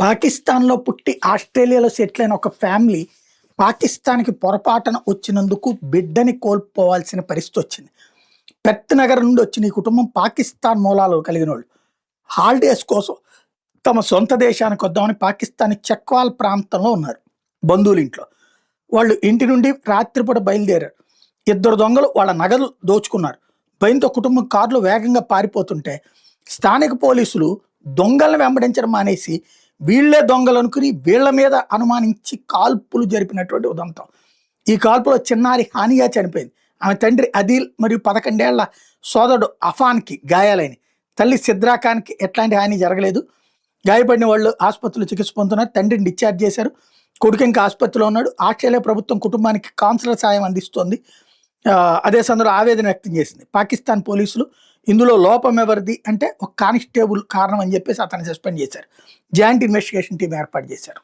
పాకిస్తాన్‌లో పుట్టి ఆస్ట్రేలియాలో సెటిల్ అయిన ఒక ఫ్యామిలీ పాకిస్తాన్‌కి పొరపాటున వచ్చినందుకు బిడ్డని కోల్పోవాల్సిన పరిస్థితొచ్చింది. పెర్త్ నగరం నుండి వచ్చిన ఈ కుటుంబం పాకిస్తాన్ మూలాలు కలిగినోళ్ళు. హాలిడేస్ కోసం తమ సొంత దేశానికి వద్దామని పాకిస్తాన్ చక్వాల్ ప్రాంతంలో ఉన్నారు బంధువులింట్లో. వాళ్ళు ఇంటి నుండి రాత్రిపూట బయలుదేరారు. ఇద్దరు దొంగలు వాళ్ళ నగలు దోచుకున్నారు. భయంతో కుటుంబం కారులో వేగంగా పారిపోతుంటే స్థానిక పోలీసులు దొంగలను వెంబడించడం మానేసి వీళ్లే దొంగలు అనుకుని వీళ్ల మీద అనుమానించి కాల్పులు జరిపినటువంటి ఉదంతం. ఈ కాల్పులో చిన్నారి హానియా చనిపోయింది. ఆమె తండ్రి అదిల్ మరియు 11 ఏళ్ల సోదరుడు అఫాన్కి గాయాలైనవి. తల్లి సిద్రా ఖాన్కి ఎట్లాంటి హాని జరగలేదు. గాయపడిన వాళ్ళు ఆసుపత్రిలో చికిత్స పొందుతున్నారు. తండ్రిని డిశ్చార్జ్ చేశారు. కొడుకు ఇంకా ఆసుపత్రిలో ఉన్నాడు. ఆస్ట్రేలియా ప్రభుత్వం కుటుంబానికి కౌన్సిలర్ సాయం అందిస్తోంది. అదే సందర్భంలో ఆవేదన వ్యక్తం చేసింది. పాకిస్తాన్ పోలీసులు ఇందులో లోపం ఎవరిది అంటే ఒక కానిస్టేబుల్ కారణం అని చెప్పేసి అతన్ని సస్పెండ్ చేశారు. జాయింట్ ఇన్వెస్టిగేషన్ టీం ఏర్పాటు చేశారు.